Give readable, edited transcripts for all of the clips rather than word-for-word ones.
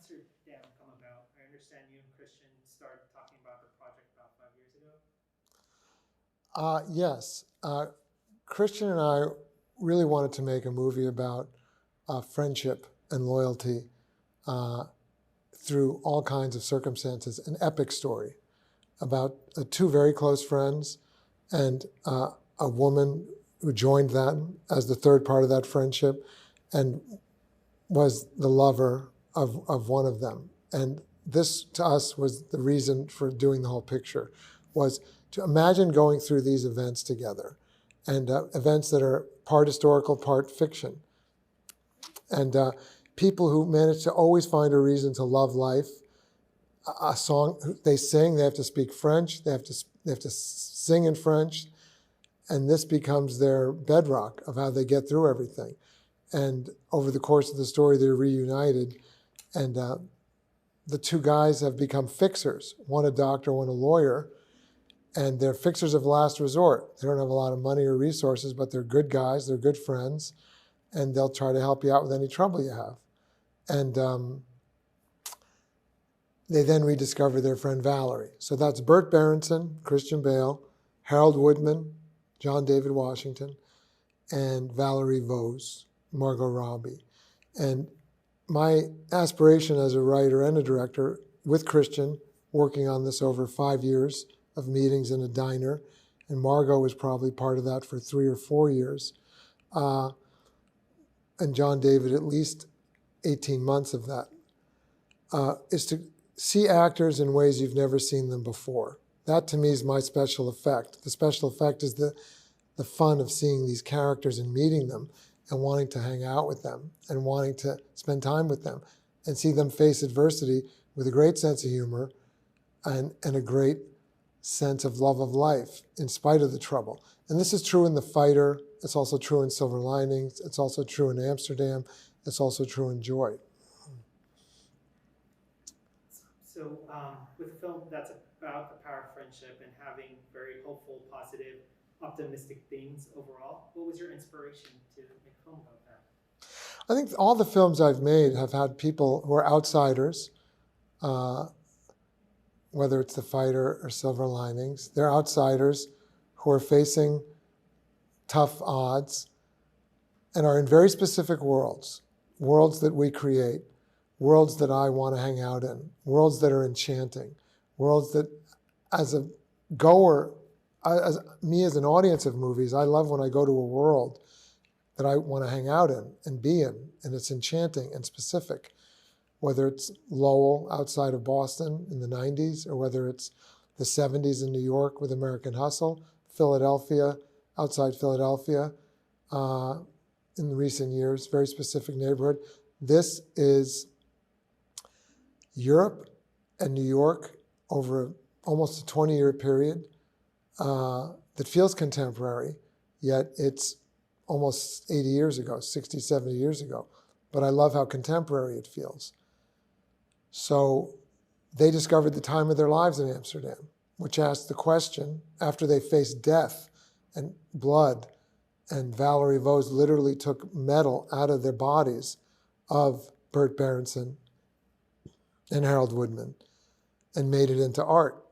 Amsterdam come about? I understand you and Christian started talking about the project about 5 years ago. Yes. Christian and I really wanted to make a movie about friendship and loyalty through all kinds of circumstances, an epic story about two very close friends and a woman who joined them as the third part of that friendship and was the lover of one of them. And this, to us, was the reason for doing the whole picture, was to imagine going through these events together, and events that are part historical, part fiction. And people who manage to always find a reason to love life. A song they sing, they have to speak French, they have to sing in French, and this becomes their bedrock of how they get through everything. And over the course of the story, they're reunited, and the two guys have become fixers, one a doctor, one a lawyer, and they're fixers of last resort. They don't have a lot of money or resources, but they're good guys, they're good friends, and they'll try to help you out with any trouble you have. And they then rediscover their friend Valerie. So that's Burt Berenson, Christian Bale, Harold Woodman, John David Washington, and Valerie Vose, Margot Robbie. And my aspiration as a writer and a director with Christian, working on this over 5 years of meetings in a diner, and Margot was probably part of that for 3 or 4 years, and John David at least 18 months of that, is to see actors in ways you've never seen them before. That to me is my special effect. The special effect is the fun of seeing these characters and meeting them and wanting to hang out with them and wanting to spend time with them and see them face adversity with a great sense of humor and a great sense of love of life in spite of the trouble. And this is true in The Fighter. It's also true in Silver Linings. It's also true in Amsterdam. It's also true in Joy. So with a film that's about the power of friendship and having very hopeful, positive, optimistic themes overall, what was your inspiration to make a film about that? I think all the films I've made have had people who are outsiders, whether it's The Fighter or Silver Linings. They're outsiders who are facing tough odds and are in very specific worlds, worlds that we create, worlds that I want to hang out in, worlds that are enchanting, worlds that, as a goer, as an audience of movies, I love when I go to a world that I want to hang out in and be in, and it's enchanting and specific, whether it's Lowell outside of Boston in the 90s, or whether it's the 70s in New York with American Hustle, Philadelphia, outside Philadelphia, in recent years, very specific neighborhood. This is Europe and New York over almost a 20-year period that feels contemporary, yet it's almost 80 years ago, 60, 70 years ago. But I love how contemporary it feels. So they discovered the time of their lives in Amsterdam, which asked the question, after they faced death and blood, and Valerie Vose literally took metal out of their bodies, of Burt Berenson and Harold Woodman, and made it into art,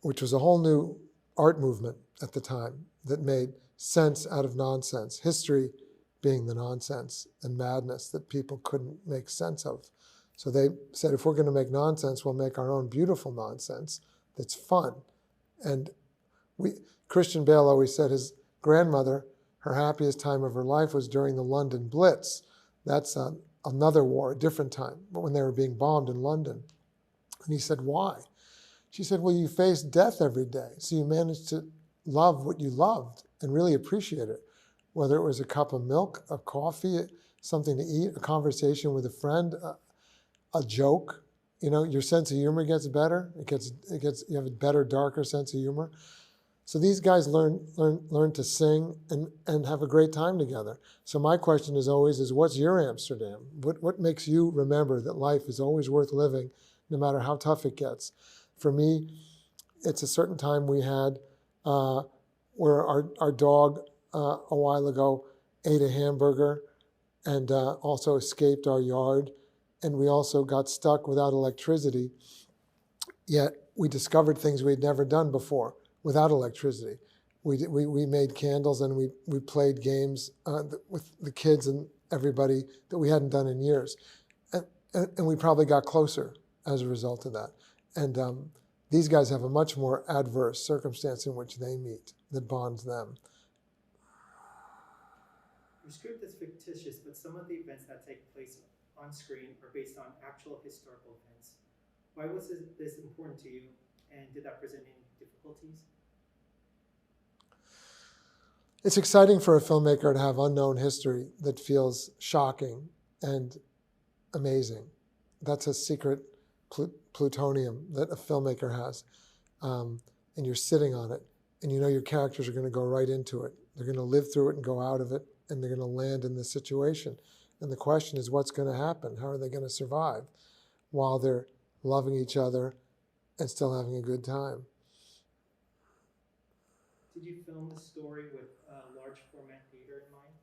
which was a whole new art movement at the time that made sense out of nonsense, history being the nonsense and madness that people couldn't make sense of. So they said, if we're going to make nonsense, we'll make our own beautiful nonsense that's fun. And Christian Bale always said his grandmother, her happiest time of her life was during the London Blitz. That's another war, a different time, but when they were being bombed in London. And he said, why? She said, well, you face death every day, so you managed to love what you loved and really appreciate it, whether it was a cup of milk, a coffee, something to eat, a conversation with a friend, a joke. You know, your sense of humor gets better. You have a better, darker sense of humor. So these guys learn to sing and have a great time together. So my question is always, what's your Amsterdam? What makes you remember that life is always worth living, no matter how tough it gets? For me, it's a certain time we had where our dog a while ago ate a hamburger and also escaped our yard. and we also got stuck without electricity, yet we discovered things we'd never done before without electricity. We made candles, and we played games with the kids and everybody that we hadn't done in years. And we probably got closer as a result of that. And these guys have a much more adverse circumstance in which they meet that bonds them. Your script is fictitious, but some of the events that take place on screen are based on actual historical events. Why was this important to you, and did that present any difficulties? It's exciting for a filmmaker to have unknown history that feels shocking and amazing. That's a secret plutonium that a filmmaker has. And you're sitting on it, and you know your characters are going to go right into it. They're going to live through it and go out of it, and they're going to land in this situation. And the question is, what's going to happen? How are they going to survive while they're loving each other and still having a good time? Did you film the story with a large format theater in mind?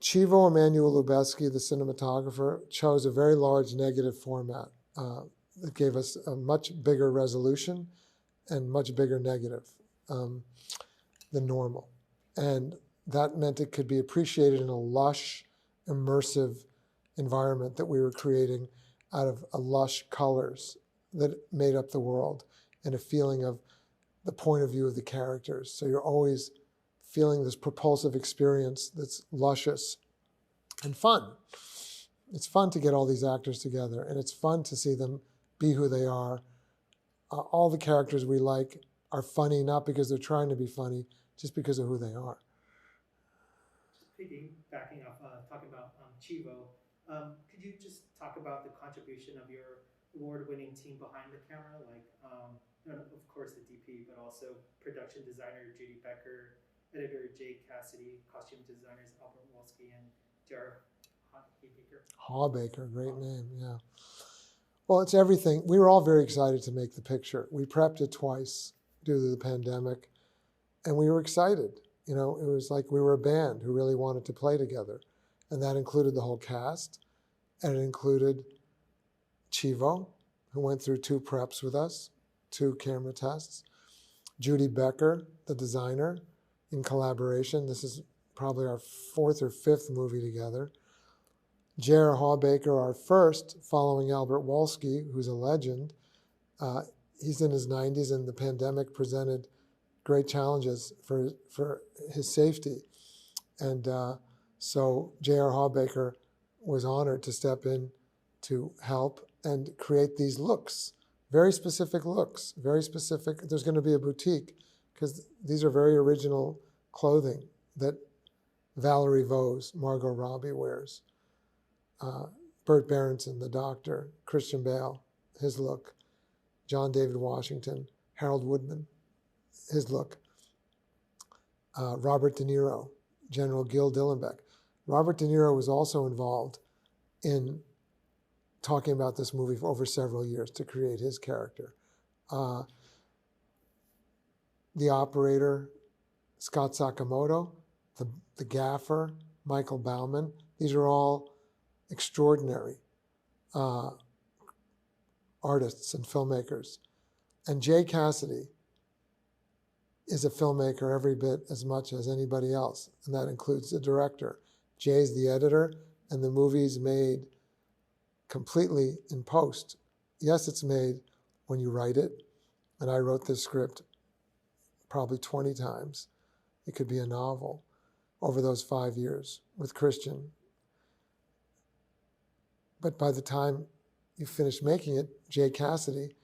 Chivo Emanuel Lubeski, the cinematographer, chose a very large negative format that gave us a much bigger resolution and much bigger negative than normal. And that meant it could be appreciated in a lush, immersive environment that we were creating out of lush colors that made up the world, and a feeling of the point of view of the characters. So you're always feeling this propulsive experience that's luscious and fun. It's fun to get all these actors together, and it's fun to see them be who they are. All the characters we like are funny, not because they're trying to be funny, just because of who they are. Piggybacking off, talking about Chivo, could you just talk about the contribution of your award-winning team behind the camera, like, of course, the DP, but also production designer Judy Becker, editor Jay Cassidy, costume designers Albert Wolski, and Jar Hawbaker. Hawbaker, great name, yeah. Well, it's everything. We were all very excited to make the picture. We prepped it twice due to the pandemic, and we were excited. You know, it was like we were a band who really wanted to play together. And that included the whole cast, and it included Chivo, who went through 2 preps with us, 2 camera tests. Judy Becker, the designer, in collaboration. This is probably our 4th or 5th movie together. J.R. Hawbaker, our first, following Albert Wolski, who's a legend. He's in his 90s, and the pandemic presented great challenges for his safety. And so J.R. Hawbaker was honored to step in to help and create these looks, very specific looks, very specific. There's going to be a boutique, because these are very original clothing that Valerie Vose, Margot Robbie wears. Burt Berenson, the doctor, Christian Bale, his look. John David Washington, Harold Woodman, his look. Robert De Niro, General Gil Dillenbeck. Robert De Niro was also involved in talking about this movie for over several years to create his character. The operator, Scott Sakamoto, the gaffer, Michael Bauman. These are all extraordinary artists and filmmakers. And Jay Cassidy is a filmmaker every bit as much as anybody else, and that includes the director. Jay's the editor, and the movie's made completely in post. Yes, it's made when you write it, and I wrote this script probably 20 times. It could be a novel over those 5 years with Christian. But by the time you finish making it, Jay Cassidy,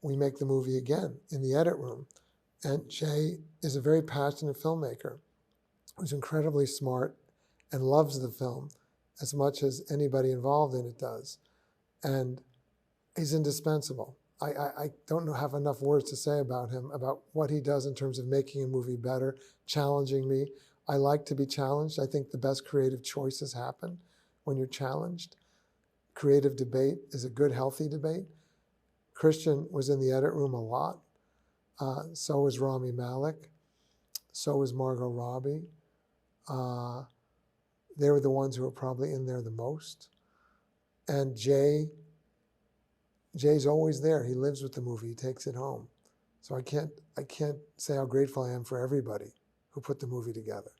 we make the movie again in the edit room. And Jay is a very passionate filmmaker who's incredibly smart and loves the film as much as anybody involved in it does. And he's indispensable. I don't have enough words to say about him, about what he does in terms of making a movie better, challenging me. I like to be challenged. I think the best creative choices happen when you're challenged. Creative debate is a good, healthy debate. Christian was in the edit room a lot. So was Rami Malek. So was Margot Robbie. They were the ones who were probably in there the most. And Jay's always there. He lives with the movie. He takes it home. So I can't say how grateful I am for everybody who put the movie together.